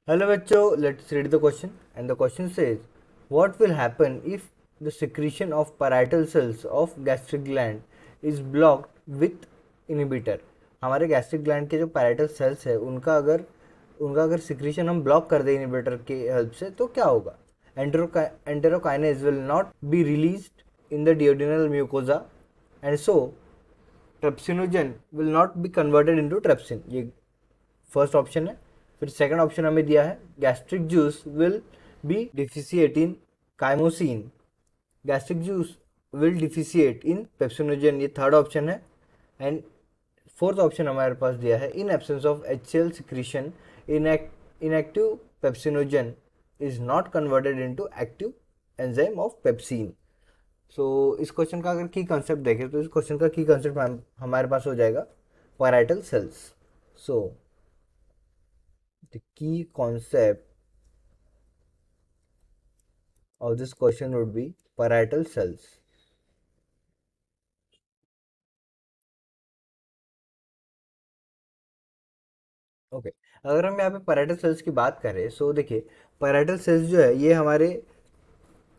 Hello bachcho, let's read the question. And the question says, what will happen if the secretion of parietal cells of gastric gland is blocked with inhibitor? हमारे gastric gland के जो parietal cells है उनका अगर secretion हम block कर दें inhibitor के हेल्प से तो क्या होगा? Enterokinase will not be released in the duodenal mucosa and so trypsinogen will not be converted into trypsin. ये फर्स्ट ऑप्शन है। फिर सेकंड ऑप्शन हमें दिया है gastric juice will be deficient in chymosin, gastric juice will deficient in pepsinogen, ये third option है। And fourth option हमारे पास दिया है in absence of HCl secretion inactive pepsinogen is not converted into active enzyme of pepsin. So इस question का अगर की कंसेप्ट देखें तो इस क्वेश्चन का की कंसेप्ट हमारे पास हो जाएगा parietal cells. So the key concept of this question would be parietal cells. Okay अगर हम यहाँ पे पैराइटल सेल्स की बात करें सो देखिए पैराइटल सेल्स जो है ये हमारे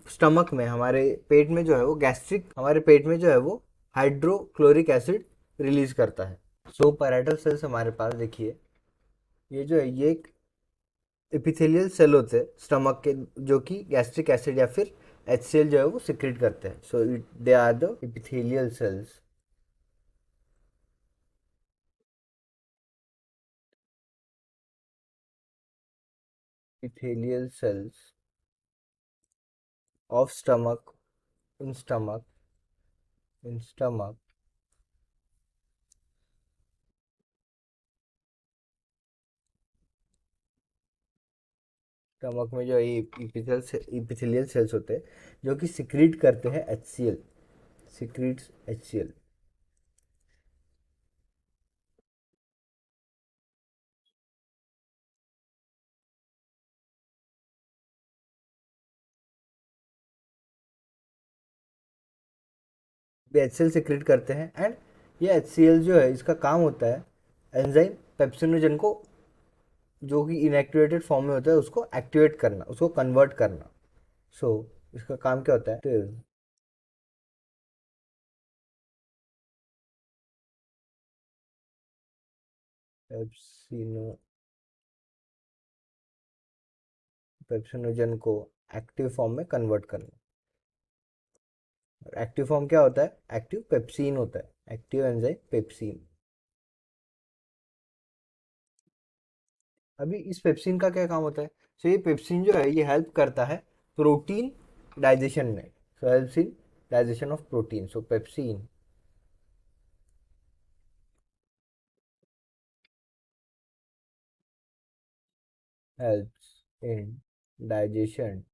स्टमक में हमारे पेट में जो है वो गैस्ट्रिक हमारे पेट में जो है वो हाइड्रोक्लोरिक एसिड रिलीज करता है। सो पैराइटल सेल्स हमारे पास देखिए ये जो है ये एक एपिथेलियल सेल होते हैं स्टमक के जो कि गैस्ट्रिक एसिड या फिर HCl जो है वो सिक्रेट करते हैं। सो they are the epithelial cells. Epithelial cells of stomach in stomach stomach में जो ये इपिथेलियल सेल्स होते हैं जो कि सिक्रीट करते हैं HCl, सिक्रीट्स HCl। भी HCl सिक्रीट करते हैं एंड ये HCl जो है इसका काम होता है एंजाइम पेप्सिनोजन को जो कि इनएक्टिवेटेड फॉर्म में होता है उसको एक्टिवेट करना, उसको कन्वर्ट करना। सो इसका काम क्या होता है तो पेप्सिनो पेप्सिनोजन को एक्टिव फॉर्म में कन्वर्ट करना। एक्टिव फॉर्म क्या होता है? एक्टिव पेप्सिन होता है, एक्टिव एंजाइम पेप्सिन। अभी इस पेप्सिन का क्या काम होता है? सो ये पेप्सिन जो है ये हेल्प करता है प्रोटीन डाइजेशन में। So helps in digestion of protein. So pepsin helps in digestion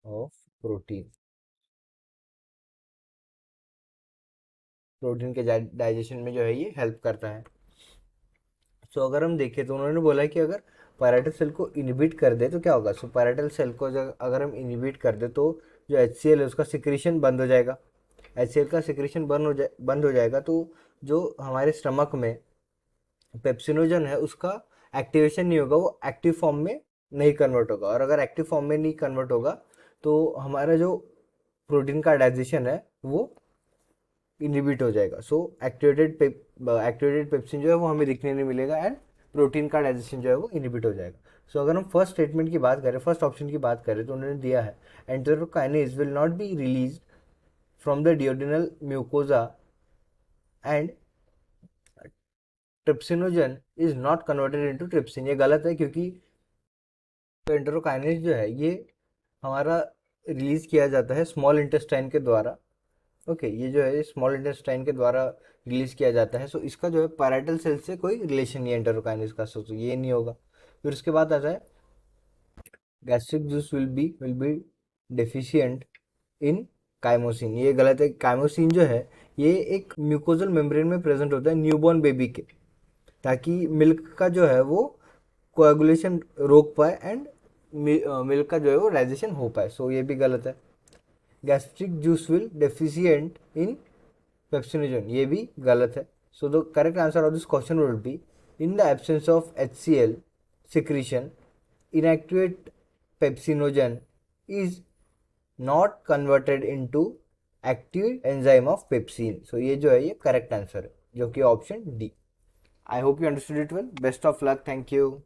of protein, protein के डाइजेशन में जो है ये हेल्प करता है। सो अगर हम देखें तो उन्होंने बोला कि अगर पैराइटल सेल को इनहिबिट कर दे तो क्या होगा? सो पैराइटल सेल को अगर हम इनहिबिट कर दे तो जो HCl है उसका सिक्रीशन बंद हो जाएगा। HCl का सिक्रीशन बंद हो जाएगा तो जो हमारे स्टमक में पेप्सिनोजन है उसका एक्टिवेशन नहीं होगा, वो एक्टिव फॉर्म में नहीं कन्वर्ट होगा। और अगर एक्टिव फॉर्म में नहीं कन्वर्ट होगा तो हमारा जो प्रोटीन का डाइजेशन है वो इनहिबिट हो जाएगा। सो एक्टिवेटेड पेप्सिन जो है वो हमें दिखने नहीं मिलेगा एंड प्रोटीन का डाइजेशन जो है वो इनहिबिट हो जाएगा। सो अगर हम फर्स्ट स्टेटमेंट की बात करें, फर्स्ट ऑप्शन की बात करें तो उन्होंने दिया है enterokinase will not be release from the duodenal mucosa and trypsinogen is not converted into trypsin. ये गलत है क्योंकि एंटेरोकाइनेज जो है ये हमारा रिलीज किया जाता है स्मॉल इंटेस्टाइन के द्वारा। ओके ये जो है स्मॉल इंटेस्टाइन के द्वारा रिलीज किया जाता है। सो इसका जो है पैराइटल सेल से कोई रिलेशन नहीं है एंटेरोकाइनेज का। सो तो ये नहीं होगा। फिर उसके बाद आता है gastric juice will B deficient in chymosin. ये गलत है। काइमोसिन जो है ये एक म्यूकोजल मेम्ब्रेन में प्रेजेंट होता है न्यूबॉर्न बेबी के, ताकि मिल्क का जो है वो कोएगुलेशन रोक पाए एंड मिल्क का जो है वो डाइजेशन हो पाए। सो ये भी गलत है। Gastric juice will deficient in pepsinogen, ये भी गलत है। So the correct answer of this question would be, in the absence of HCl secretion, inactivate pepsinogen is not converted into active enzyme of pepsin. So ये जो है ये correct answer है, जो कि option D. I hope you understood it well. Best of luck. Thank you.